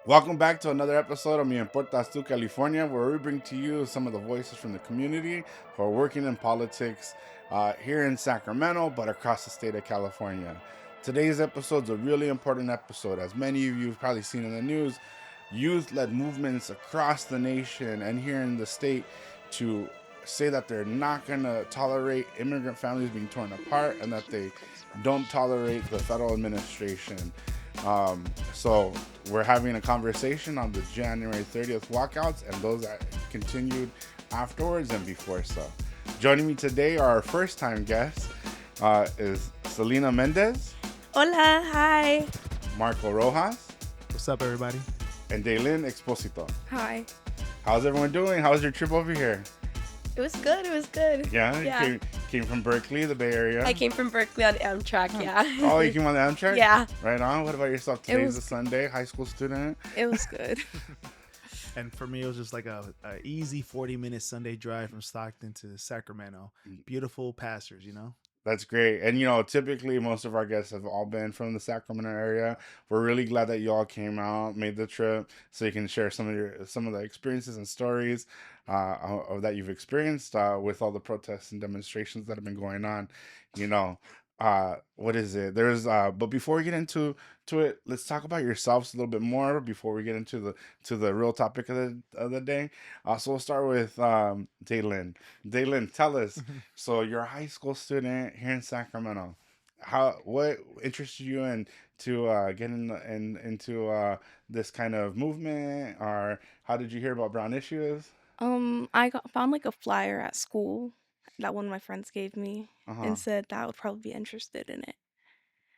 Welcome back to another episode of Importas Tú California, where we bring to you some of the voices from the community who are working in politics here in Sacramento, but across the state of California. Today's episode is a really important episode. As many of you have probably seen in the news, youth led movements across the nation and here in the state to say that they're not going to tolerate immigrant families being torn apart and that they don't tolerate the federal administration. So we're having a conversation on the January 30th walkouts and those that continued afterwards and before. So joining me today, our first time guest is Selina Mendez, Hola, hi. Marco Rojas, What's up, everybody? and Daylyn Exposito. Hi. How's everyone doing? How was your trip over here? It was good. It was good. Yeah, Yeah. You came from Berkeley, the Bay Area. I came from Berkeley on Amtrak. Yeah. Oh, you came on the Amtrak? Yeah. Right on. What about yourself? Today's was- a Sunday, high school student. It was good. And for me, it was just like a easy 40-minute Sunday drive from Stockton to Sacramento. Beautiful pastures, That's great. And, typically most of our guests have all been from the Sacramento area. We're really glad that you all came out, made the trip, so you can share some of the experiences and stories of that you've experienced with all the protests and demonstrations that have been going on. What is it? But before we get into it, let's talk about yourselves a little bit more before we get into the real topic of the day. So we'll start with Daylyn. Daylyn, tell us. So you're a high school student here in Sacramento. What interested you into getting into this kind of movement, or how did you hear about brown issues? Found like a flyer at school that one of my friends gave me Uh-huh. and said that I would probably be interested in it.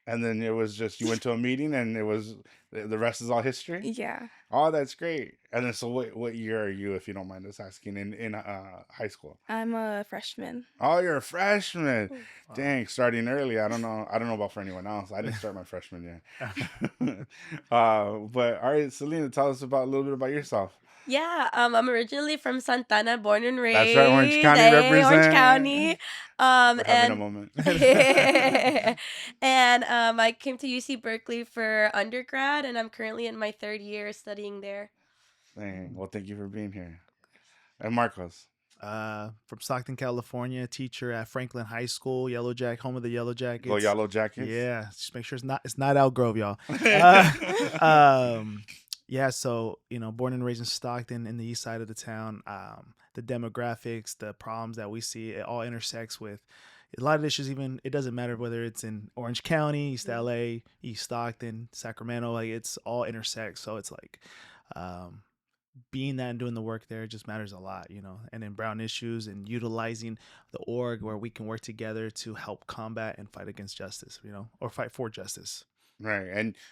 And then it was just you went to a meeting, and it was the rest is all history. Yeah. Oh, that's great. And then so what year are you, if you don't mind us asking, in high school? I'm a freshman. Oh, you're a freshman. Wow. Dang, starting early. I don't know about for anyone else. I didn't start my freshman year. But all right, Selena, tell us a little bit about yourself. Yeah. I'm originally from Santana, born and raised. That's right, Orange County Hey, Orange represent. County. We're having a And moment. and I came to UC Berkeley for undergrad, and I'm currently in my third year studying there. Dang. Well, thank you for being here. And Marcos. From Stockton, California, teacher at Franklin High School, home of the Yellow Jackets. Go Yellow Jackets. Yeah, just make sure it's not Elk y'all. Yeah, so born and raised in Stockton, in the east side of the town. The demographics, the problems that we see, it all intersects with a lot of issues. Even it doesn't matter whether it's in Orange County, East LA, East Stockton, Sacramento. Like it's all intersects. So it's like being that and doing the work there just matters a lot, And then brown issues and utilizing the org where we can work together to help combat and fight against justice, or fight for justice. Right.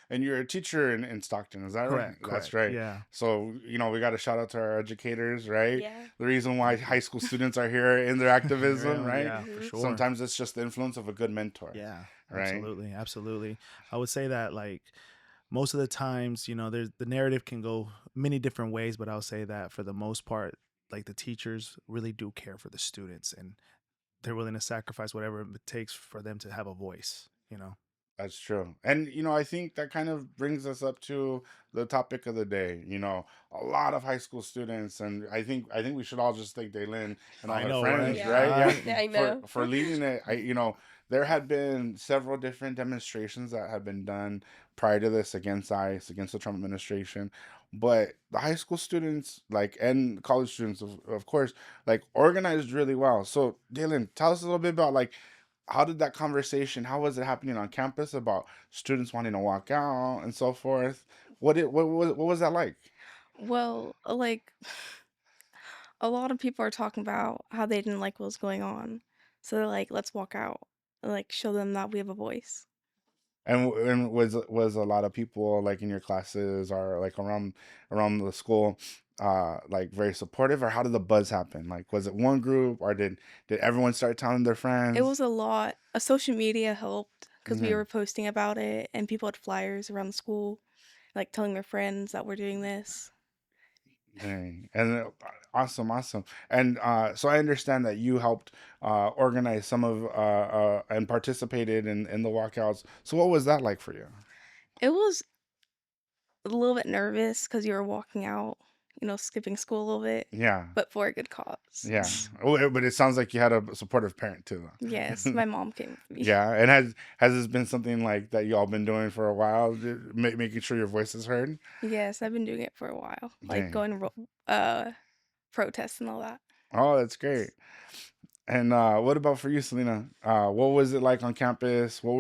And you're a teacher in Stockton, is that right? That's right. Yeah. So, we got to shout out to our educators, right? Yeah. The reason why high school students are here in their activism, right? Yeah, for sure. Sometimes it's just the influence of a good mentor. Yeah, Right? absolutely. I would say that like most of the times, there's the narrative can go many different ways, but I'll say that for the most part, like the teachers really do care for the students and they're willing to sacrifice whatever it takes for them to have a voice, That's true. And, I think that kind of brings us up to the topic of the day. A lot of high school students, and I think we should all just thank Daylyn and all I her know, friends, right? right? Yeah, I know. For leading it. There had been several different demonstrations that had been done prior to this against ICE, against the Trump administration. But the high school students, and college students, of course, organized really well. So, Daylyn, tell us a little bit about, how did that conversation, how was it happening on campus about students wanting to walk out and so forth? What was that like? Well, like a lot of people are talking about how they didn't like what was going on. So they're like, let's walk out. Like show them that we have a voice. And was a lot of people in your classes or around the school very supportive, or how did the buzz happen? Was it one group, or did everyone start telling their friends? It was a lot. Social media helped because we Mhm. were posting about it and people had flyers around the school, like telling their friends that we're doing this. Dang. And awesome. And so I understand that you helped organize some of and participated in the walkouts. So what was that like for you? It was a little bit nervous because you were walking out, skipping school a little bit, Yeah. but for a good cause. Yeah. Oh, but it sounds like you had a supportive parent too, Yes, though. my mom came with me. Yeah. And has this been something like that y'all been doing for a while, making sure your voice is heard? Yes, I've been doing it for a while, like Dang. going to protests and all that. Oh, that's great. And what about for you, Selena? What was it like on campus? What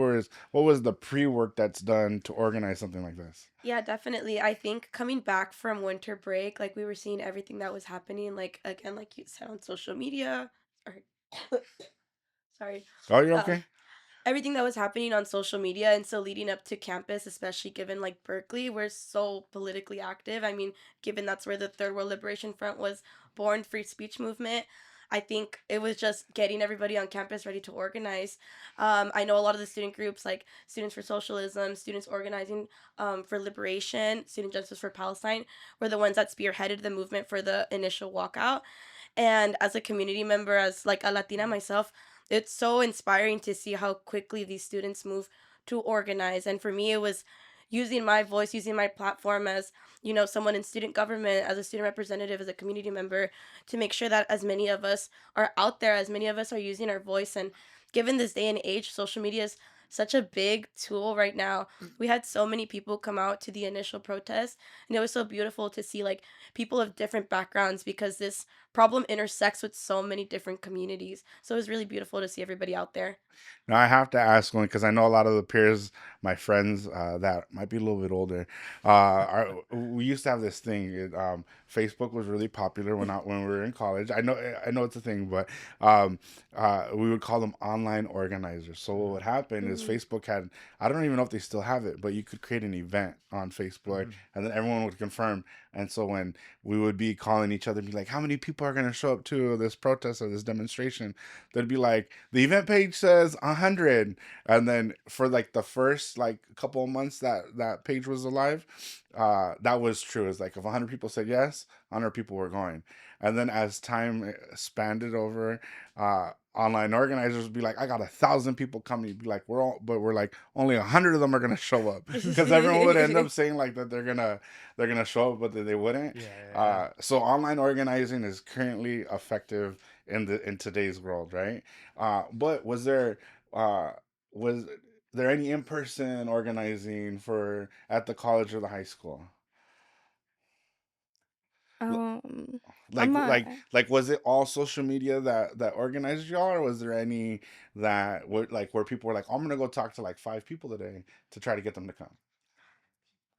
was the pre-work that's done to organize something like this? Yeah, definitely. I think coming back from winter break, like we were seeing everything that was happening, like again, like you said on social media. Sorry. Sorry. Oh, you're Um, okay. Everything that was happening on social media, and so leading up to campus, especially given like Berkeley, we're so politically active. I mean, given that's where the Third World Liberation Front was born, free speech movement. I think it was just getting everybody on campus ready to organize. I know a lot of the student groups, like Students for Socialism, Students Organizing for Liberation, Student Justice for Palestine, were the ones that spearheaded the movement for the initial walkout. And as a community member, as like a Latina myself, it's so inspiring to see how quickly these students move to organize. And for me, it was using my voice, using my platform as, someone in student government, as a student representative, as a community member, to make sure that as many of us are out there, as many of us are using our voice. And given this day and age, social media is such a big tool right now. We had so many people come out to the initial protest, and it was so beautiful to see like people of different backgrounds, because this problem intersects with so many different communities. So it was really beautiful to see everybody out there. Now I have to ask one because I know a lot of the peers, my friends that might be a little bit older, we used to have this thing. Facebook was really popular when we were in college. I know it's a thing, but um, we would call them online organizers. So what would happen is Mhm. Facebook had, I don't even know if they still have it, but you could create an event on Facebook, Mm-hmm. and then everyone would confirm. And so when we would be calling each other, be like, how many people are going to show up to this protest or this demonstration? They'd be like, the event page says 100, and then for like the first like couple of months that page was alive, that was true. It's like if 100 people said yes, 100 people were going. And then as time expanded over, online organizers would be like, I got 1,000 people coming. Be like, we're like only 100 of them are gonna show up, because everyone would end up saying like that they're gonna show up, but that they wouldn't. Yeah, yeah, So online organizing is currently effective in today's world, right? But uh was there any in-person organizing for at the college or the high school? L- Um, I'm Like not. like like was it all social media that organized y'all, or was there any that were like where people were like, I'm gonna go talk to like 5 people today to try to get them to come?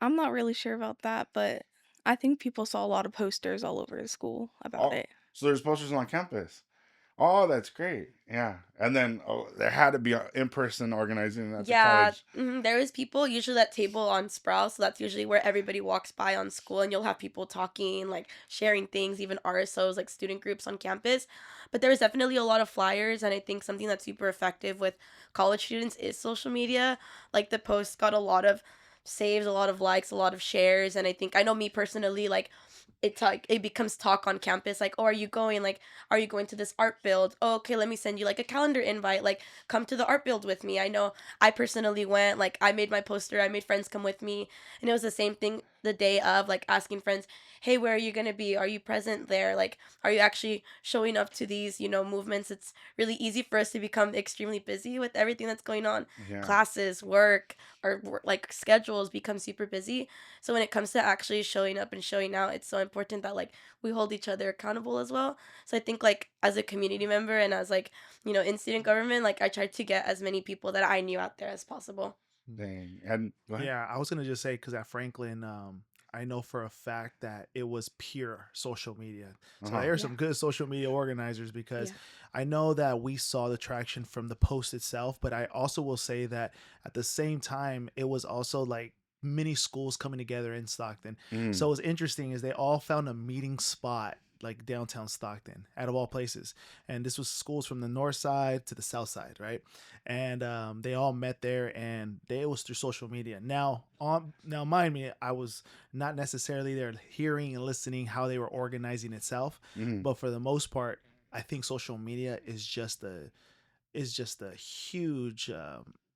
I'm not really sure about that, but I think people saw a lot of posters all over the school about Oh, it. so there's posters on campus. Oh, that's great. Yeah. And then there had to be a in-person organizing at the Yeah, college. there is people usually at table on Sproul, so that's usually where everybody walks by on school, and you'll have people talking, like sharing things, even RSOs, like student groups on campus. But there was definitely a lot of flyers, and I think something that's super effective with college students is social media. Like the post got a lot of saves, a lot of likes, a lot of shares, and I know me personally, like it's like it becomes talk on campus, like, oh, are you going, like, are you going to this art build? Oh, okay, let me send you like a calendar invite, like come to the art build with me. I know I personally went, like I made my poster, I made friends come with me, and it was the same thing the day of, like asking friends, hey, where are you going to be? Are you present there? Like, are you actually showing up to these, movements? It's really easy for us to become extremely busy with everything that's going on. Yeah. Classes, work, or like schedules become super busy. So when it comes to actually showing up and showing out, it's so important that like we hold each other accountable as well. So I think like as a community member and as like, in student government, like I tried to get as many people that I knew out there as possible. Dang. And go ahead. Yeah, I was gonna just say because at Franklin, I know for a fact that it was pure social media. So Uh-huh. there are Yeah. some good social media organizers because Yeah. I know that we saw the traction from the post itself, but I also will say that at the same time, it was also like many schools coming together in Stockton. Mm. So what's interesting is they all found a meeting spot like downtown Stockton, out of all places. And this was schools from the north side to the south side, right? And they all met there, and it was through social media. Now, mind me, I was not necessarily there hearing and listening how they were organizing itself, Mm. but for the most part, I think social media is just a huge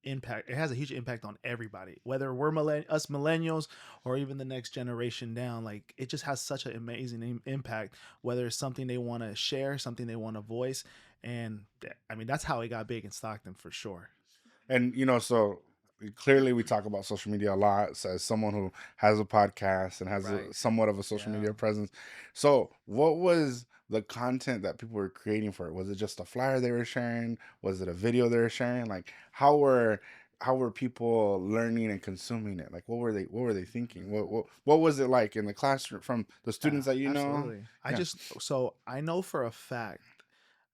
impact. It has a huge impact on everybody, whether we're us millennials or even the next generation down. Like it just has such an amazing impact. Whether it's something they want to share, something they want to voice, and I mean that's how it got big in Stockton for sure. And so clearly we talk about social media a lot. So as someone who has a podcast and has Right. somewhat of a social Yeah. media presence, so what was the content that people were creating for it? Was it just a flyer they were sharing? Was it a video they were sharing? Like how were people learning and consuming it? Like what were they thinking? What was it like in the classroom from the students that you know? Absolutely. Yeah. I know for a fact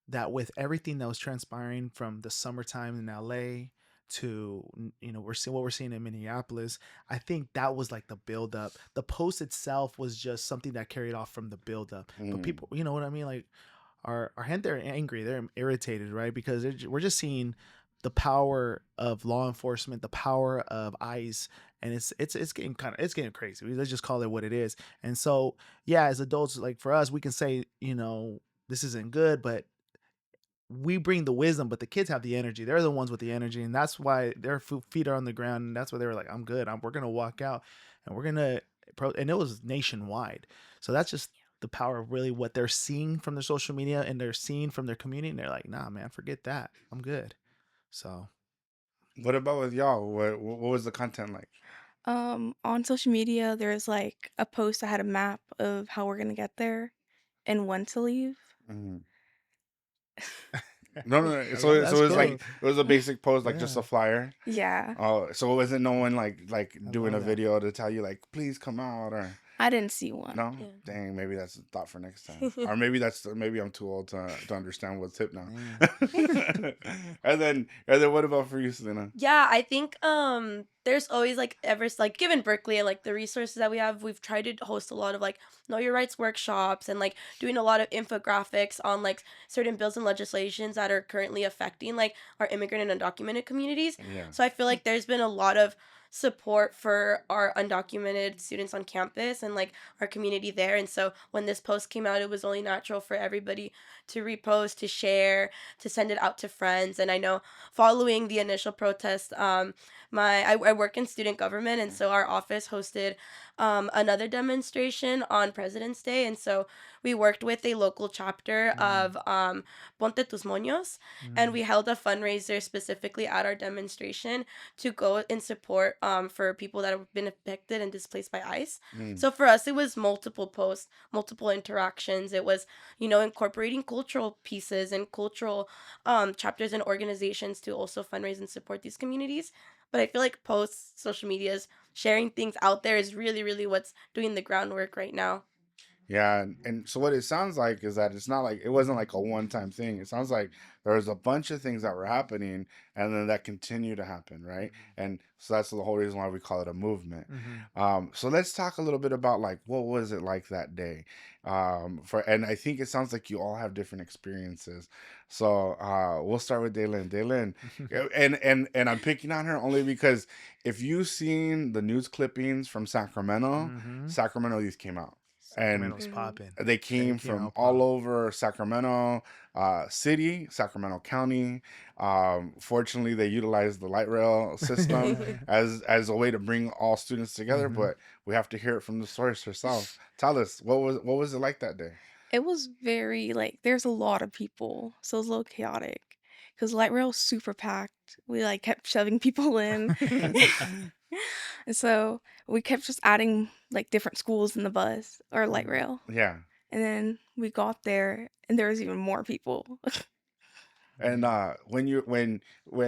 that with everything that was transpiring from the summertime in LA to we're seeing what we're seeing in Minneapolis, I think that was like the build up. The post itself was just something that carried off from the build up. But people, you know what I mean, like our hand, they're angry, they're irritated, right? Because we're just seeing the power of law enforcement, the power of ICE, and it's getting it's getting crazy. Let's just call it what it is. And so yeah, as adults, like for us, we can say this isn't good, but we bring the wisdom, but the kids have the energy. They're the ones with the energy, and that's why their feet are on the ground. And that's why they were like, "I'm good. We're gonna walk out, and we're gonna." And it was nationwide, so that's just the power of really what they're seeing from their social media and they're seeing from their community. And they're like, "Nah, man, forget that. I'm good." So What about with y'all? What was the content like? On social media, there's like a post that had a map of how we're gonna get there and when to leave. Mhm. No, no, no. I So, love so that's it was like cool. it was a basic post, like just Yeah, a flyer. Yeah, Oh, so it wasn't no one like I doing love a that. video to tell you like please come out or I didn't see one. no? Yeah. Dang, maybe that's a thought for next time. Or maybe I'm too old to understand what's hip now. Man. and then what about for you, Selena? Yeah, I think there's always like like given Berkeley and like the resources that we have, we've tried to host a lot of like know your rights workshops and like doing a lot of infographics on like certain bills and legislations that are currently affecting like our immigrant and undocumented communities. Yeah. So I feel like there's been a lot of support for our undocumented students on campus and like our community there. And so when this post came out, it was only natural for everybody to repost, to share, to send it out to friends. And I know following the initial protest, I work in student government, and so our office hosted another demonstration on President's Day, and so we worked with a local chapter of Ponte Tus Moños, and we held a fundraiser specifically at our demonstration to go and support for people that have been affected and displaced by ICE. Mm. So for us, it was multiple posts, multiple interactions. It was incorporating cultural pieces and cultural chapters and organizations to also fundraise and support these communities. But I feel like posts, social medias, sharing things out there is really, really what's doing the groundwork right now. Yeah, and so what it sounds like is that it's not like it wasn't like a one-time thing. It sounds like there was a bunch of things that were happening and then that continue to happen, right? And so that's the whole reason why we call it a movement. So let's talk a little bit about like what was it like that day? And I think it sounds like you all have different experiences. So we'll start with Daylyn. Daylyn, and I'm picking on her only because if you've seen the news clippings from Sacramento, Sacramento these came out. And Sacramento's popping. they came came from out all pop. over Sacramento City, Sacramento County. Fortunately, they utilized the light rail system as a way to bring all students together. But we have to hear it from the source herself. Tell us what was it like that day? It was very like there's a lot of people, so it was a little chaotic. Cause light rail was super packed. We like kept shoving people in. And so we kept just adding like different schools in the bus or light rail. Yeah. And then we got there and there was even more people. And when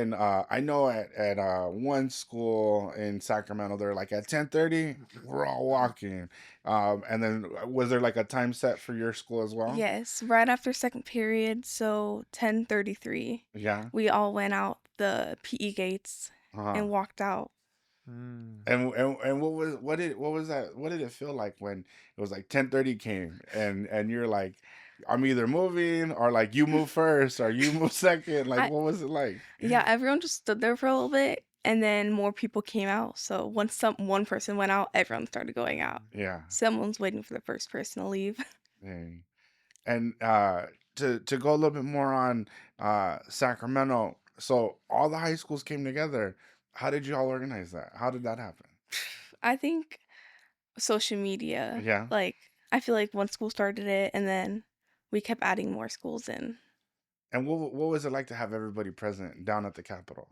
I know at one school in Sacramento, they're like at 10:30, we're all walking. And then was there like a time set for your school as well? Yes, right after second period, so 10:33, Yeah. we all went out the PE gates Uh-huh. and walked out. And what did it feel like when it was like 10:30 came and you're like I'm either moving or like you move first or you move second, like I what was it like? Yeah, everyone just stood there for a little bit and then more people came out. So once one person went out, everyone started going out. Yeah. Someone's waiting for the first person to leave. Dang. And to go a little bit more on Sacramento, So all the high schools came together. How did you all organize that? How did that happen? I think social media. Yeah. Like, I feel like one school started it, and then we kept adding more schools in. And what was it like to have everybody present down at the Capitol?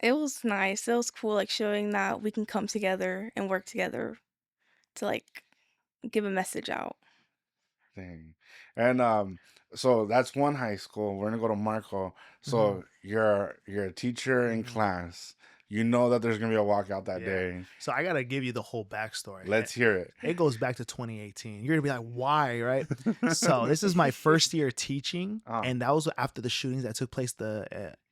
It was nice. It was cool, like showing that we can come together and work together to like give a message out. Thing. And so that's one high school. We're gonna go to Marco. Mhm. So you're a teacher in Mhm. class. You know that there's gonna be a walkout that Yeah. day. So I gotta give you the whole backstory. Let's hear it. It goes back to 2018. You're gonna be like, why, right? So this is my first year teaching, Ah, and that was after the shootings that took place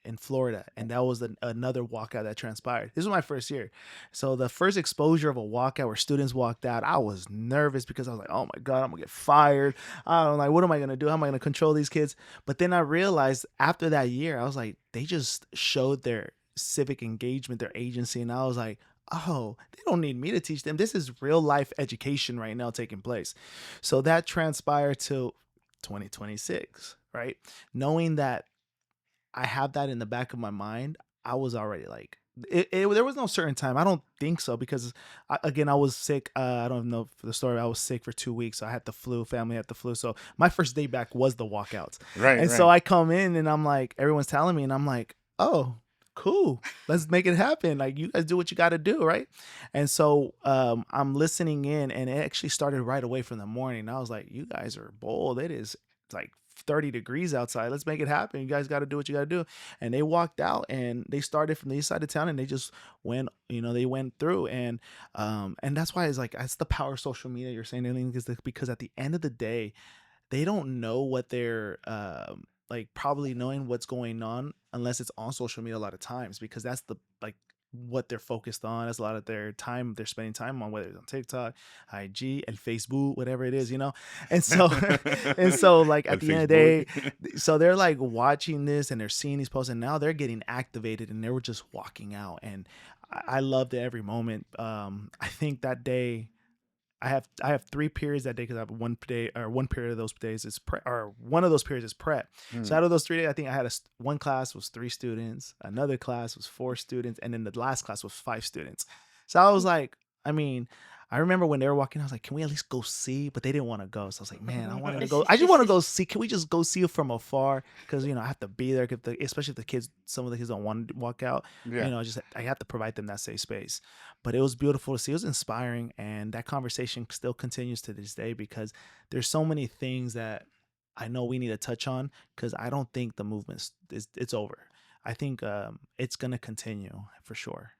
in Florida, and that was another walkout that transpired. This was my first year, so the first exposure of a walkout where students walked out, I was nervous because I was like, oh my god, I'm gonna get fired. I don't like, what am I gonna do? How am I gonna control these kids? But then I realized after that year, I was like, they just showed their civic engagement, their agency, and I was like, oh, they don't need me to teach them. This is real life education right now taking place. So that transpired to 2026, right? Knowing that I have that in the back of my mind, I was already like, there was no certain time. I don't think so because, again, I was sick. I don't know for the story. I was sick for 2 weeks. So I had the flu. Family had the flu. So my first day back was the walkouts. right, And so right. I come in and I'm like, everyone's telling me, and I'm like, oh, cool. Let's make it happen. Like, you guys do what you got to do, right? And so I'm listening in, and it actually started right away from the morning. I was like, you guys are bold. It's like 30 degrees outside. Let's make it happen. You guys got to do what you got to do. And they walked out, and they started from the east side of town, and they just went, they went through. And that's why it's like, that's the power of social media you're saying, Daylyn, because at the end of the day, they don't know what they're like, probably knowing what's going on unless it's on social media a lot of times, because that's the, like, what they're focused on. That's a lot of their time they're spending time on, whether it's on TikTok, IG, and Facebook, whatever it is, and so and so, like, at And the end of the day, Facebook. so they're like watching this and they're seeing these posts, and now they're getting activated, and they were just walking out, and I loved it every moment. I think that day I have 3 periods that day because I have one day, or one period of those days is prep, or one of those periods is prep. So Hmm. out of those 3 days, I think I had one class was 3 students, another class was 4 students, and then the last class was 5 students. So I was like, I mean, I remember when they were walking, I was like, can we at least go see? But they didn't want to go. So I was like, man, I wanted to go. I just want to go see. Can we just go see it from afar? Because, I have to be there, especially if some of the kids don't want to walk out. Yeah. I have to provide them that safe space. But it was beautiful to see. It was inspiring, and that conversation still continues to this day because there's so many things that I know we need to touch on, because I don't think the movement it's over. I think it's gonna continue for sure.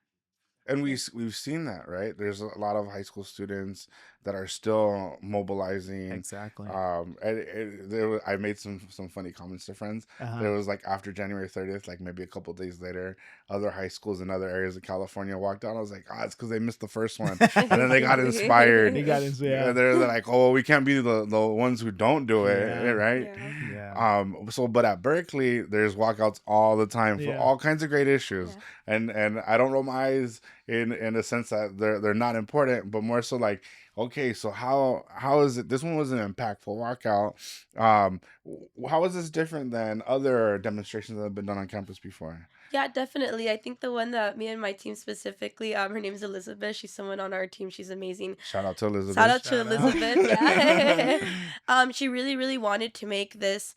And we've seen that, right? There's a lot of high school students that are still mobilizing. Exactly. I made some funny comments to friends. There was like after January 30th, like maybe a couple days later, other high schools in other areas of California walked out. I was like, it's because they missed the first one, and then they got inspired. They got inspired. And they're like, oh, we can't be the ones who don't do it, Yeah. right? Yeah. So but at Berkeley, there's walkouts all the time for Yeah. all kinds of great issues, and I don't roll my eyes in a sense that they're not important, but more so like, okay, so how is it? This one was an impactful walkout. How is this different than other demonstrations that have been done on campus before? Yeah, definitely. I think the one that me and my team specifically, her name is Elizabeth. She's someone on our team. She's amazing. Shout out to Elizabeth. Shout out to Shout out. Elizabeth. Yeah. She really, really wanted to make this,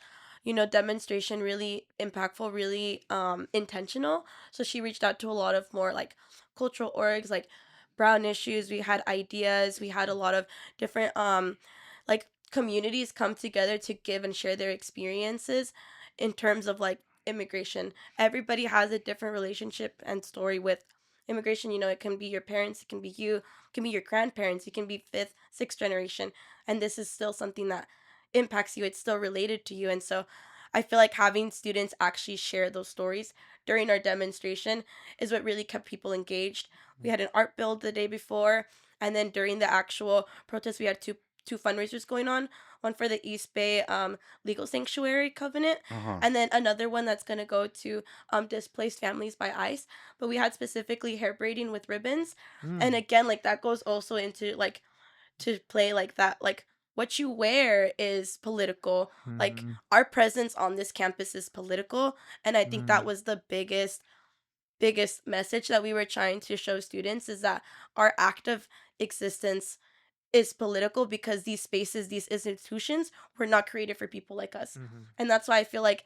demonstration really impactful, really intentional. So she reached out to a lot of more like cultural orgs, like brown issues. We had ideas. We had a lot of different like communities come together to give and share their experiences in terms of like immigration. Everybody has a different relationship and story with immigration. It can be your parents, it can be you, it can be your grandparents, it can be fifth, sixth generation, and this is still something that impacts you. It's still related to you. And so I feel like having students actually share those stories during our demonstration is what really kept people engaged. We had an art build the day before, and then during the actual protest we had two fundraisers going on, one for the East Bay Legal Sanctuary Covenant, Uh-huh. and then another one that's going to go to displaced families by ICE. But we had specifically hair braiding with ribbons. And again, like that goes also into like to play like that, like what you wear is political. Like, Mhm. our presence on this campus is political, and I think that Mm. was the biggest message that we were trying to show students, is that our active existence is political, because these spaces, these institutions were not created for people like us. Mhm. And that's why I feel like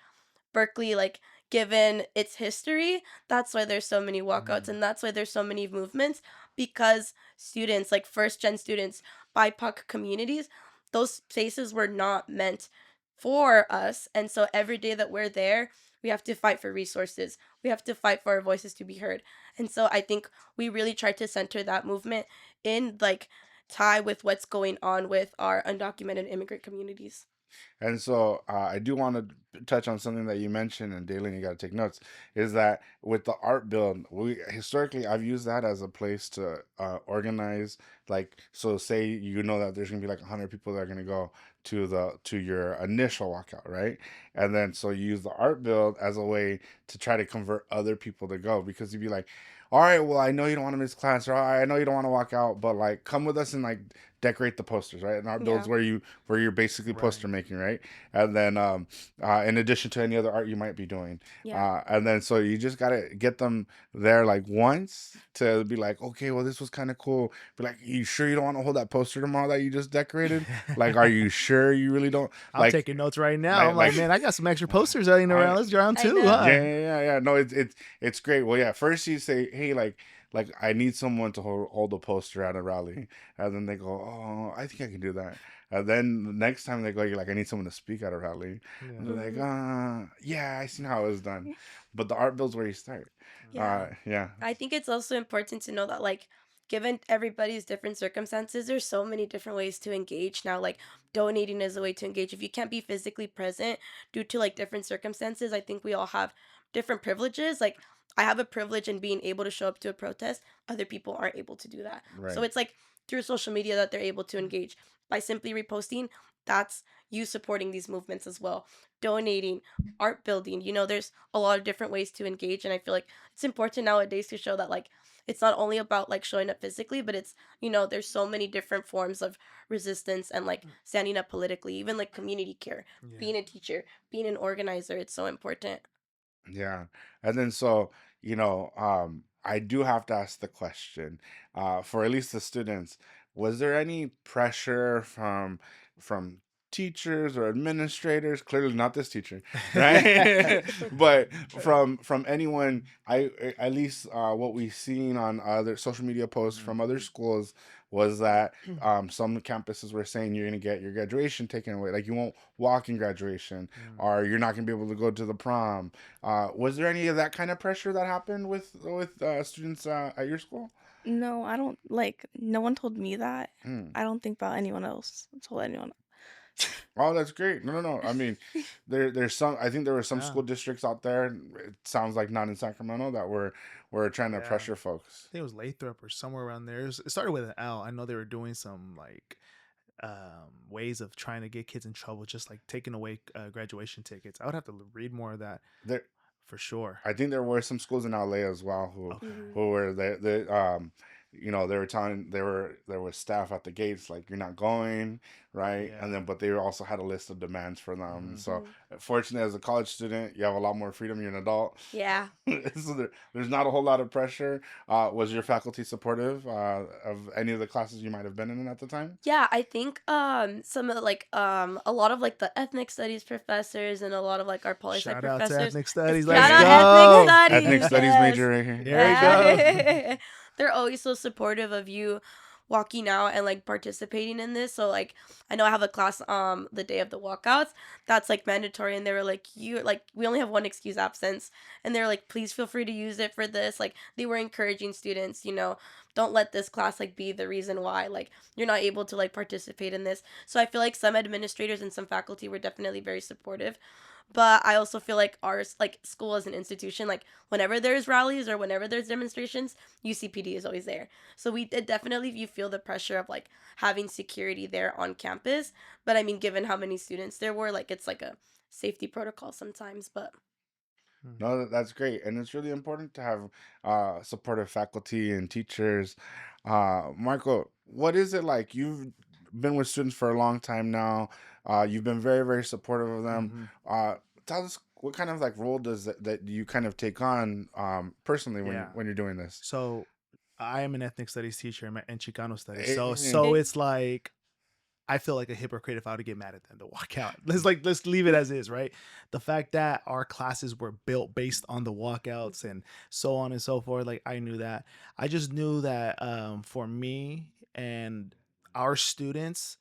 Berkeley, like, given its history, that's why there's so many walkouts, Mm. and that's why there's so many movements, because students, like first gen students, BIPOC communities, those spaces were not meant for us. And so every day that we're there, we have to fight for resources. We have to fight for our voices to be heard. And so I think we really tried to center that movement in, like, tie with what's going on with our undocumented immigrant communities. And so I do want to touch on something that you mentioned, and Daylin, you got to take notes, is that with the art build, we historically, I've used that as a place to organize, like, so say you know that there's going to be like 100 people that are going to go to your initial walkout, right? And then so you use the art build as a way to try to convert other people to go, because you'd be like, all right, well, I know you don't want to miss class, or I know you don't want to walk out, but like come with us and like decorate the posters, right? And art builds Yeah. where you're basically Right. poster making, right? And then in addition to any other art you might be doing, Yeah. and then so you just gotta get them there like once to be like, okay, well, this was kind of cool. Be like, you sure you don't want to hold that poster tomorrow that you just decorated? Like, are you sure you really don't? I'm Like, taking notes right now. I'm like, like, like man, I got some extra posters laying around. I, Let's go around I too, know. huh? yeah. No, it's great. Well, yeah. First you say, hey, like I need someone to hold a poster at a rally, and then they go, oh, I think I can do that. And then the next time they go, you're like, I need someone to speak at a rally, and Yeah. they're like, Mhm. yeah, I seen how it was done. But the art builds where you start. Yeah. Yeah, I think it's also important to know that, like, given everybody's different circumstances, there's so many different ways to engage now. Like, donating is a way to engage. If you can't be physically present due to, like, different circumstances, I think we all have different privileges. Like, I have a privilege in being able to show up to a protest. Other people aren't able to do that. So right. it's like through social media that they're able to engage. By simply reposting, that's you supporting these movements as well. Donating, art building, there's a lot of different ways to engage. And I feel like it's important nowadays to show that, like, it's not only about, like, showing up physically, but it's, there's so many different forms of resistance and, like, standing up politically, even like community care, Yeah. being a teacher, being an organizer. It's so important. Yeah. And then so, I do have to ask the question, for at least the students, was there any pressure from teachers or administrators? Clearly not this teacher, right? But from anyone, at least what we've seen on other social media posts from other schools was that some campuses were saying you're gonna get your graduation taken away, like you won't walk in graduation, Mm. or you're not gonna be able to go to the prom. Was there any of that kind of pressure that happened with students at your school? No, I don't like. No one told me that. Hmm. I don't think about anyone else told anyone. Oh, that's great. No. I mean, there's some. I think there were some Yeah. school districts out there. It sounds like not in Sacramento that were trying to Yeah. pressure folks. I think it was Lathrop or somewhere around there. It started with an L. I know they were doing some like ways of trying to get kids in trouble, just like taking away graduation tickets. I would have to read more of that There, for sure. I think there were some schools in LA as well Okay. Hmm. who were they were telling there was staff at the gates like you're not going, right? Yeah. And then but they also had a list of demands for them. Mhm. So Hmm. fortunately, as a college student, you have a lot more freedom. You're an adult, Yeah. so there's not a whole lot of pressure. Was your faculty supportive of any of the classes you might have been in at the time? Yeah, I think some of the, like, a lot of, like, the ethnic studies professors and a lot of, like, our poli sci Shout out to professors. ethnic studies. Shout Let's out Hey, ethnic go. ethnic studies. studies Yes. major right here. There we go. Yeah. They're always so supportive of you walking out and, like, participating in this. So, like, I know I have a class the day of the walkouts that's, like, mandatory, and they were like, you like, we only have one excuse absence, and they're like, please feel free to use it for this. Like, they were encouraging students, don't let this class, like, be the reason why, like, you're not able to, like, participate in this. So I feel like some administrators and some faculty were definitely very supportive. But I also feel like ours, like, school as an institution, like, whenever there's rallies or whenever there's demonstrations, UCPD is always there. So we did definitely, you feel the pressure of, like, having security there on campus. But I mean, given how many students there were, like, it's like a safety protocol sometimes. But No, that's great, and it's really important to have supportive faculty and teachers. Marco, what is it like? You've been with students for a long time now. You've been very, very supportive of them. Tell us what kind of like role does that you kind of take on personally Yeah. when you're doing this? So I am an ethnic studies teacher and Chicano studies. Eh, So it's like I feel like a hypocrite if I were to get mad at them to walk out. Let's leave it as is, right? The fact that our classes were built based on the walkouts and so on and so forth, like I knew that. I just knew that for me and our students,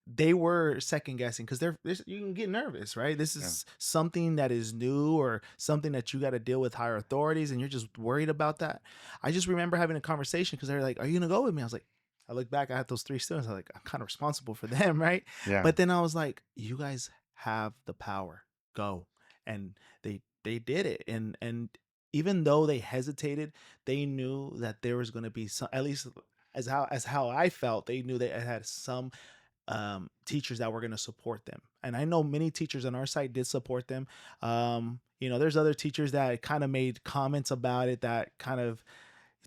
they were second guessing because you can get nervous, right? This yeah. is something that is new or something that you got to deal with higher authorities, and you're just worried about that. I just remember having a conversation because they're like, "Are you gonna go with me?" I was like, I look back, I had those three students. I'm like, I'm kind of responsible for them, right? Yeah. But then I was like, you guys have the power, go, and they did it, and even though they hesitated, they knew that there was going to be some, at least as how I felt, they knew they had some teachers that were going to support them. And I know many teachers on our site did support them. There's other teachers that kind of made comments about it that kind of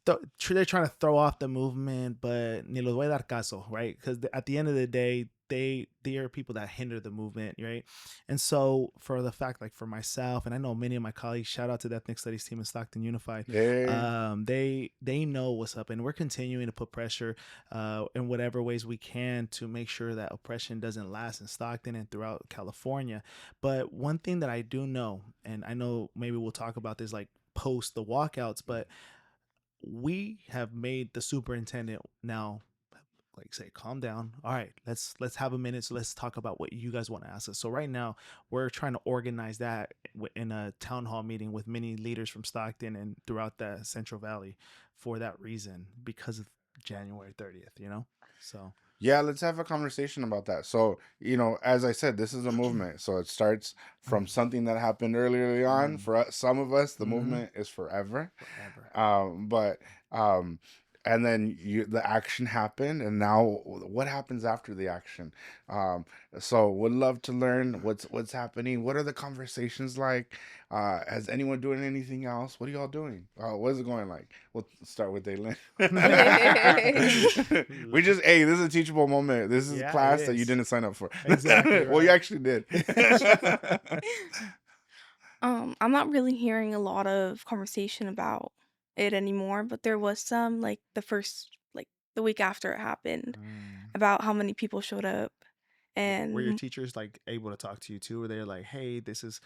they're trying to throw off the movement, but ni los voy a dar caso, right? Because at the end of the day, they are people that hinder the movement, right? And so for the fact, like for myself, and I know many of my colleagues, shout out to the ethnic studies team in Stockton Unified. Yeah. They know what's up, and we're continuing to put pressure in whatever ways we can to make sure that oppression doesn't last in Stockton and throughout California. But one thing that I do know, and I know maybe we'll talk about this like post the walkouts, but we have made the superintendent now like say calm down, all right, let's have a minute, so let's talk about what you guys want to ask us. So right now we're trying to organize that in a town hall meeting with many leaders from Stockton and throughout the Central Valley for that reason, because of January 30th. So Yeah, let's have a conversation about that. So, as I said, this is a movement. So it starts from something that happened early on. For some of us, the movement is forever. But and then the action happened, and now what happens after the action? So would love to learn what's happening. What are the conversations like? Has anyone doing anything else? What are y'all doing? What is it going like? We'll start with Daylyn. Hey, this is a teachable moment. This is a class that you didn't sign up for. Exactly. Right. Well, you actually did. I'm not really hearing a lot of conversation about it anymore, but there was some like the week after it happened about how many people showed up. Were your And teachers like able to talk to you too? Were they like, hey, this is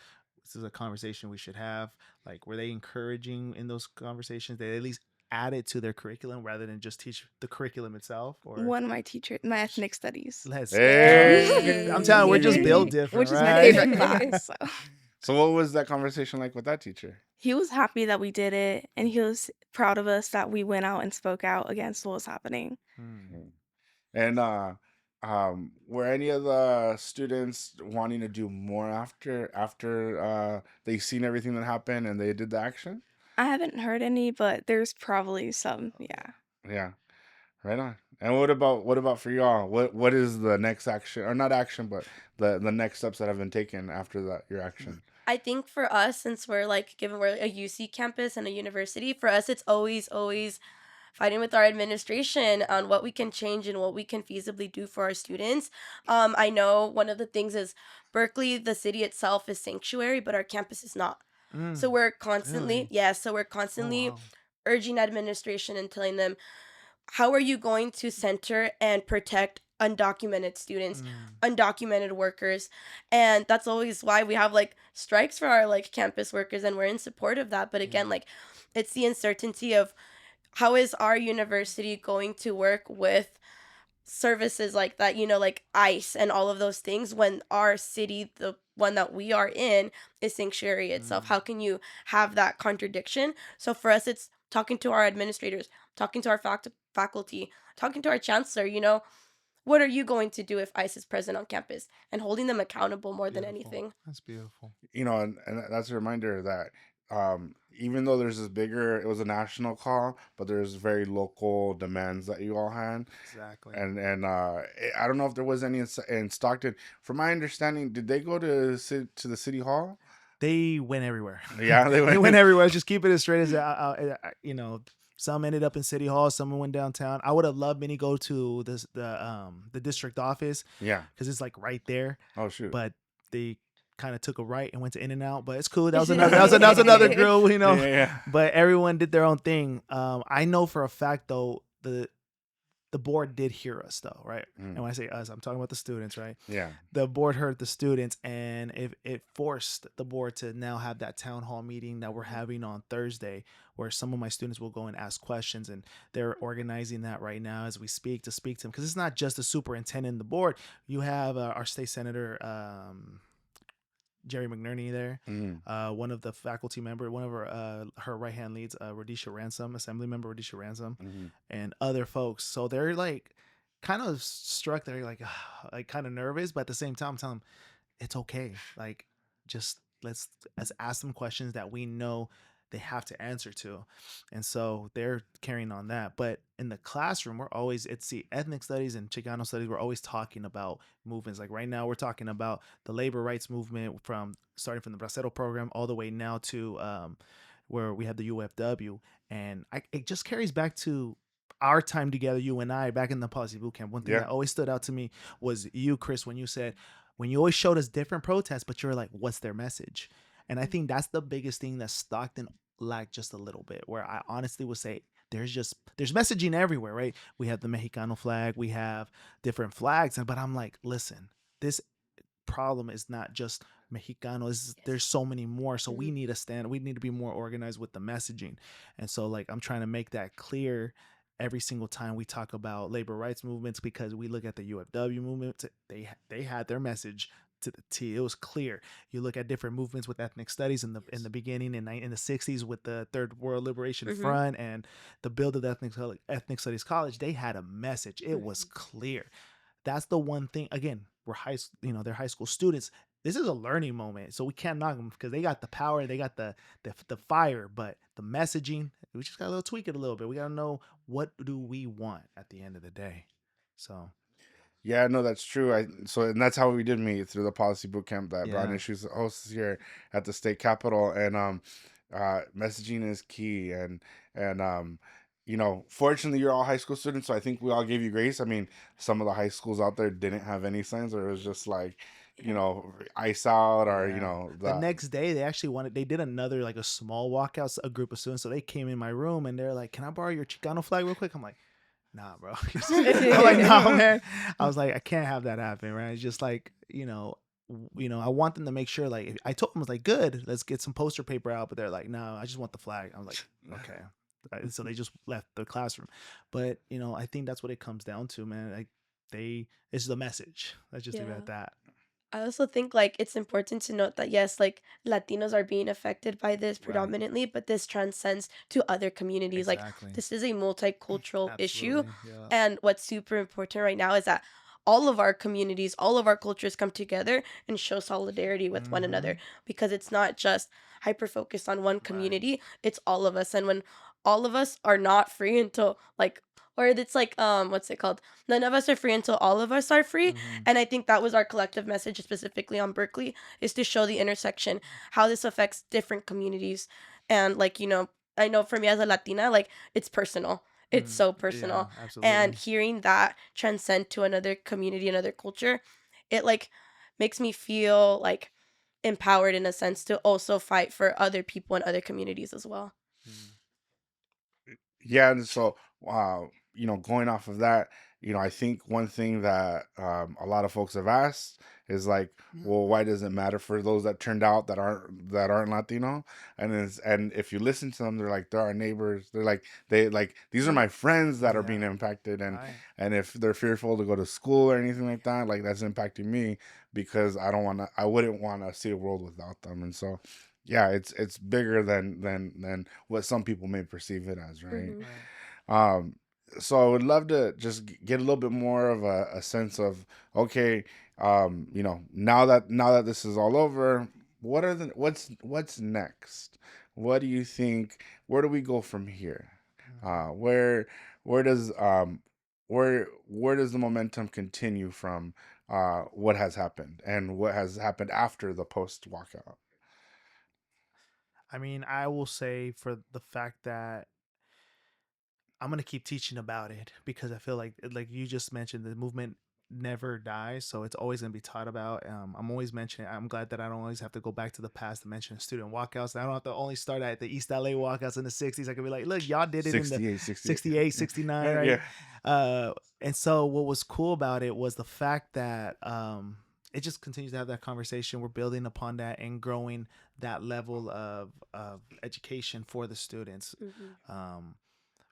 a conversation we should have? Like, were they encouraging in those conversations? They at least add it to their curriculum rather than just teach the curriculum itself? Or one of my teachers, my ethnic studies, let's Hey. I'm telling you, we're just built different, which is my right? favorite class. So So what was that conversation like with that teacher? he was happy that we did it, and he was proud of us that we went out and spoke out against what was happening. And were any of the students wanting to do more after they seen everything that happened and they did the action? I haven't heard any, but there's probably some. Yeah. Yeah, right on. And what about for y'all? What is the next action, or not action, but the next steps that have been taken after that your action? I think for us, since given we're a UC campus and a university, for us it's always fighting with our administration on what we can change and what we can feasibly do for our students. I know one of the things is Berkeley, the city itself is sanctuary, but our campus is not. So we're constantly, Really? so we're constantly Oh, wow. urging administration and telling them, how are you going to center and protect undocumented students, undocumented workers? And that's always why we have like strikes for our like campus workers, and we're in support of that. But again, like it's the uncertainty of how is our university going to work with services like that, like ICE and all of those things, when our city, the one that we are in, is sanctuary itself. How can you have that contradiction? So for us, it's talking to our administrators, talking to our faculty, talking to our chancellor, what are you going to do if ICE is present on campus, and holding them accountable more than Beautiful. anything. That's beautiful. And that's a reminder that even though there's it was a national call, but there's very local demands that you all had. Exactly. And I don't know if there was any in Stockton. From my understanding, did they go to the city hall? They went everywhere. Yeah, they They went everywhere. Just keep it as straight as Some ended up in City Hall. Some went downtown. I would have loved many go to the district office Yeah. because it's like right there. Oh shoot. But they kind of took a right and went to In-N-Out. But it's cool. That was another grill, you know. Yeah. But everyone did their own thing. I know for a fact though the board did hear us though, right? And when I say us, I'm talking about the students, right? Yeah. The board heard the students, and it forced the board to now have that town hall meeting that we're having on Thursday, where some of my students will go and ask questions, and they're organizing that right now as we speak to them, because it's not just the superintendent and the board. You have our state senator, Jerry McNerney there, one of the faculty member, one of her right hand leads, Radisha Ransom, Assembly Member Radisha Ransom, and other folks. So they're like kind of struck. They're like kind of nervous, but at the same time, tell them it's okay. Like just let's ask them questions that we know they have to answer to, and so they're carrying on that. But in the classroom, we're always ethnic studies and Chicano studies. We're always talking about movements. Like right now, we're talking about the labor rights movement from starting from the Bracero program all the way now to where we have the UFW, and it just carries back to our time together, you and I, back in the policy boot camp. One thing that always stood out to me was you, Chris, when you always showed us different protests, but you were like, what's their message? And I think that's the biggest thing that Stockton lacked just a little bit, where I honestly would say there's messaging everywhere, right? We have the Mexicano flag, we have different flags, but I'm like, listen, this problem is not just Mexicanos. There's so many more. So we need to stand. We need to be more organized with the messaging. And so like I'm trying to make that clear every single time we talk about labor rights movements, because we look at the UFW movement. They had their message to the T. It was clear. You look at different movements with ethnic studies in the beginning in the 60s with the Third World Liberation Front and the build of the ethnic studies college. They had a message. It was clear. That's the one thing. Again, they're high school students. This is a learning moment, so we can't knock them because they got the power, they got the fire, but the messaging, we just got to tweak it a little bit. We got to know what do we want at the end of the day. So yeah, no, that's true. And that's how we did meet, through the policy boot camp that Brown Issues hosts here at the state capitol. And messaging is key. And fortunately, you're all high school students, so I think we all gave you grace. I mean, some of the high schools out there didn't have any signs, or it was just like, ice out, or the next day they did another, like a small walkout, a group of students. So they came in my room and they're like, "Can I borrow your Chicano flag real quick?" I'm like, nah, bro. I'm like, nah, man. I was like, I can't have that happen, right? It's just like, I want them to make sure, like, I told them, I was like, good, let's get some poster paper out, but they're like, no, I just want the flag. I was like, okay. So they just left the classroom. But, I think that's what it comes down to, man. Like, it's the message. Let's just leave it at that. I also think like it's important to note that yes, like Latinos are being affected by this predominantly, but this transcends to other communities. Exactly. Like this is a multicultural issue. Yeah. And what's super important right now is that all of our communities, all of our cultures come together and show solidarity with one another, because it's not just hyper focused on one community, it's all of us. And when all of us are not free until like, or it's like what's it called, none of us are free until all of us are free. And I think that was our collective message specifically on Berkeley, is to show the intersection, how this affects different communities. And like, I know for me as a Latina, like it's personal. It's so personal. And hearing that transcend to another community, another culture, it like makes me feel like empowered in a sense to also fight for other people and other communities as well. Yeah, and so going off of that, I think one thing that a lot of folks have asked is like, well, why does it matter for those that turned out that aren't Latino? And if you listen to them, they're like, they're our neighbors. They're like, these are my friends that are being impacted, and if they're fearful to go to school or anything like that, like that's impacting me, because I wouldn't want to see a world without them. And so yeah, it's bigger than what some people may perceive it as, right? So I would love to just get a little bit more of a sense of, okay, now that this is all over, what's next? What do you think? Where do we go from here? Where does where does the momentum continue from what has happened and what has happened after the post walkout? I mean, I will say, for the fact that I'm gonna keep teaching about it because I feel like you just mentioned, the movement never dies, so it's always gonna be taught about. I'm always mentioning. I'm glad that I don't always have to go back to the past to mention student walkouts. I don't have to only start at the East LA walkouts in the '60s. I can be like, look, y'all did it in the 68, 68. 68, 69, Yeah. right? And so what was cool about it was the fact that it just continues to have that conversation. We're building upon that and growing that level of education for the students.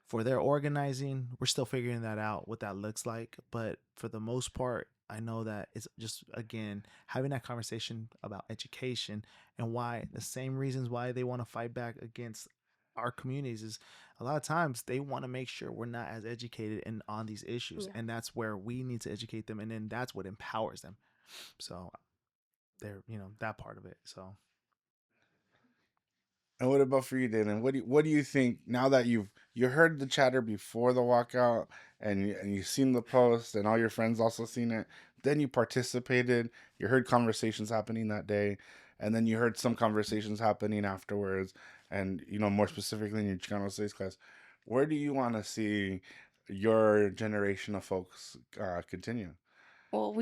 For their organizing, we're still figuring that out, what that looks like. But for the most part, I know that it's just, again, having that conversation about education and why the same reasons why they want to fight back against our communities is a lot of times they want to make sure we're not as educated and on these issues. Yeah. And that's where we need to educate them. And then that's what empowers them. So they're, that part of it. So And what about for you, Daylyn? What do you think now that you heard the chatter before the walkout and you've seen the post and all your friends also seen it? Then you participated. You heard conversations happening that day, and then you heard some conversations happening afterwards. And more specifically in your Chicano Studies class, where do you want to see your generation of folks continue? Well,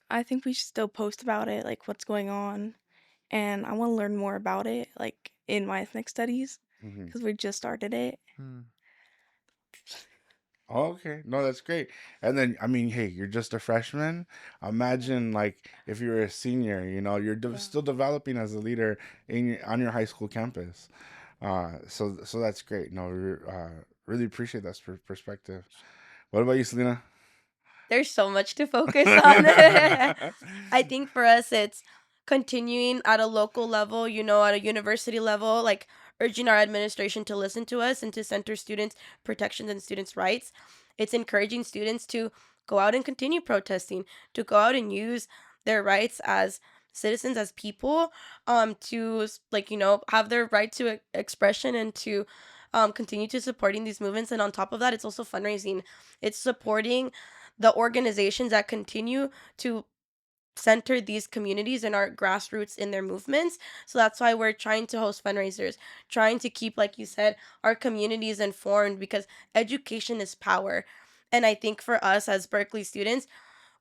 I think we should still post about it, like what's going on, and I want to learn more about it, like in my ethnic studies, Hmm. because we just started it. Oh, okay. No, that's great. And then, I mean, hey, you're just a freshman. Imagine, like, if you're a senior, you're Yeah. still developing as a leader on your high school campus. So that's great. No, really appreciate that perspective. What about you, Selena? There's so much to focus on. I think for us, it's continuing at a local level, at a university level, like urging our administration to listen to us and to center students' protections and students' rights. It's encouraging students to go out and continue protesting, to go out and use their rights as citizens, as people, to like have their right to expression and to continue to supporting these movements. And on top of that, it's also fundraising. It's supporting the organizations that continue to center these communities and our grassroots in their movements. So that's why we're trying to host fundraisers, trying to keep, like you said, our communities informed because education is power. And I think for us as Berkeley students,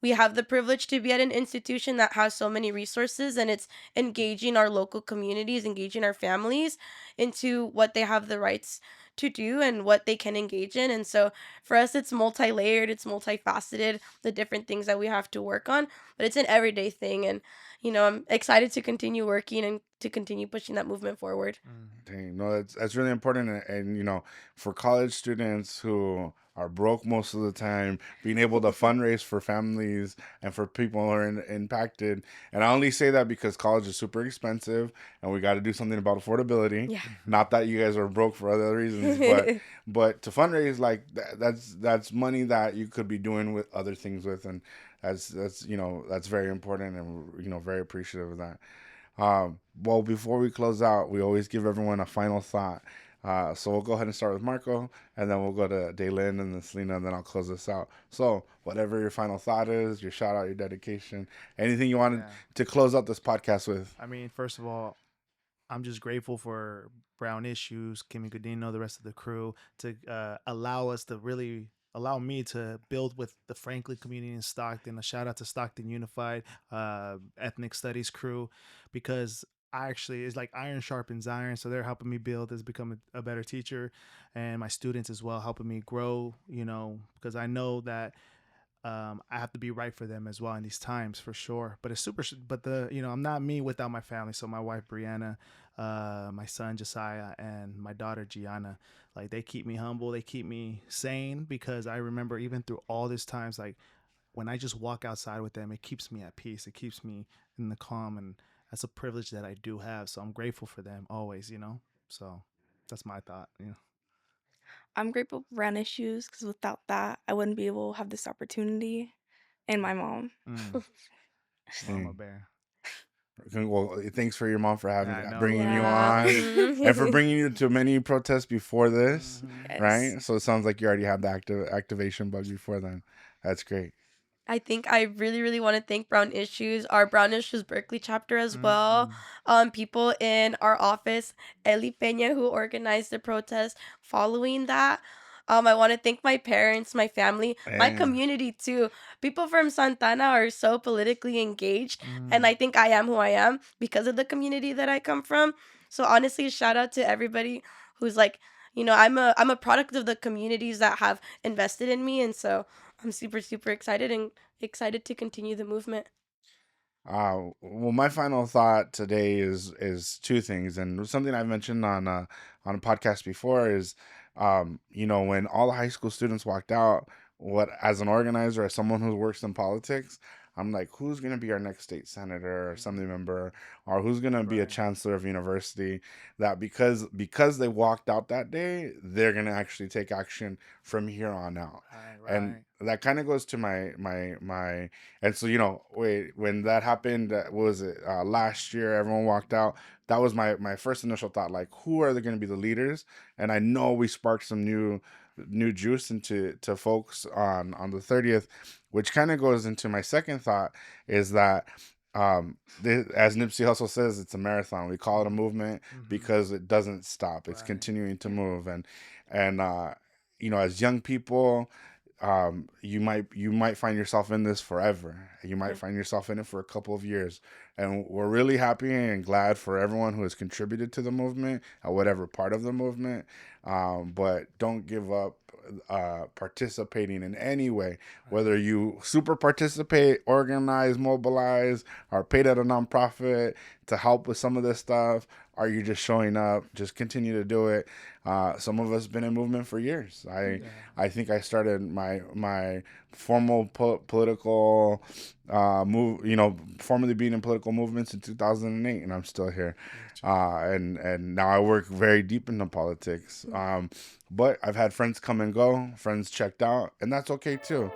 we have the privilege to be at an institution that has so many resources, and it's engaging our local communities, engaging our families into what they have the rights to do and what they can engage in. And so for us, it's multi-layered, it's multifaceted, the different things that we have to work on, but it's an everyday thing. And I'm excited to continue working and to continue pushing that movement forward. Dang, no, that's really important, and for college students who are broke most of the time, being able to fundraise for families and for people who are impacted. And I only say that because college is super expensive, and we got to do something about affordability. Yeah. Not that you guys are broke for other reasons, but to fundraise, like that's money that you could be doing with other things with, and that's very important, and very appreciative of that. Well, before we close out, we always give everyone a final thought. So we'll go ahead and start with Marco, and then we'll go to Daylyn and then Selena, and then I'll close this out. So, whatever your final thought is, your shout out, your dedication, anything you wanted to close out this podcast with. I mean, first of all, I'm just grateful for Brown Issues, Kimmy Godino, the rest of the crew to allow me to build with the Franklin community in Stockton. A shout out to Stockton Unified Ethnic Studies crew, because it's like iron sharpens iron. So they're helping me build as become a better teacher, and my students as well helping me grow. Because I know that I have to be right for them as well in these times for sure. But it's super. But I'm not me without my family. So my wife Brianna, my son Josiah, and my daughter Gianna, like they keep me humble. They keep me sane because I remember even through all these times, like when I just walk outside with them, it keeps me at peace. It keeps me in the calm, and that's a privilege that I do have. So I'm grateful for them always. So that's my thought. I'm grateful for Brown Issues because without that, I wouldn't be able to have this opportunity. And my mom. Mama bear. Well, thanks for your mom for bringing you Yeah. on, and for bringing you to many protests before this, Yes. right? So it sounds like you already had the activation bug before then. That's great. I think I really, really want to thank Brown Issues, our Brown Issues Berkeley chapter as well. People in our office, Eli Peña, who organized the protest following that. I want to thank my parents, my family, my And community too. People from Santana are so politically engaged, and Mm. I think I am who I am because of the community that I come from. So honestly, shout out to everybody who's like, I'm a product of the communities that have invested in me, and so I'm super excited and excited to continue the movement. well, my final thought today is two things, and something I've mentioned on a podcast before is, when all the high school students walked out, what as an organizer, as someone who works in politics, I'm like, who's gonna be our next state senator or assembly member, or who's gonna be a Right. chancellor of university? That because they walked out that day, they're gonna actually take action from here on out. And Right. that kind of goes to my and so, wait, when that happened, what was it, last year, everyone walked out. That was my first initial thought, like, who are they going to be the leaders? And I know we sparked some new juice into to folks on the 30th, which kind of goes into my second thought, is that as Nipsey Hussle says, it's a marathon. We call it a movement Mhm. because it doesn't stop. It's Right. continuing to move. And as young people, you might find yourself in this forever. You might Yeah. find yourself in it for a couple of years, and we're really happy and glad for everyone who has contributed to the movement at whatever part of the movement. But don't give up participating in any way, whether you super participate, organize, mobilize, or paid at a nonprofit to help with some of this stuff. Are you just showing up? Just continue to do it. Some of us been in movement for years. I think I started my formal political formally being in political movements in 2008, and I'm still here. And now I work very deep into politics. But I've had friends come and go, friends checked out, and that's okay too.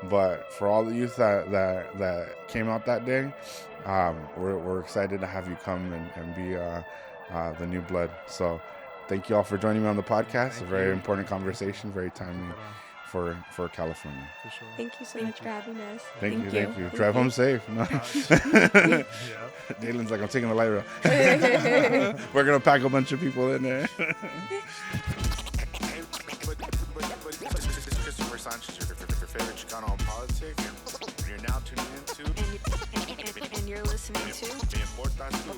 But for all the youth that came out that day, we're excited to have you come and be the new blood. So thank you all for joining me on the podcast. Thank A very you. important conversation, very timely For for California. sure. Thank you so much for having us. Thank you. Thank you. Drive home safe. No. Yeah. Daylyn's like, I'm taking the light rail. We're gonna pack a bunch of people in there. Christopher Sanchez, your favorite Chicano on politics. You're now tuning into And you're listening to Importas Tú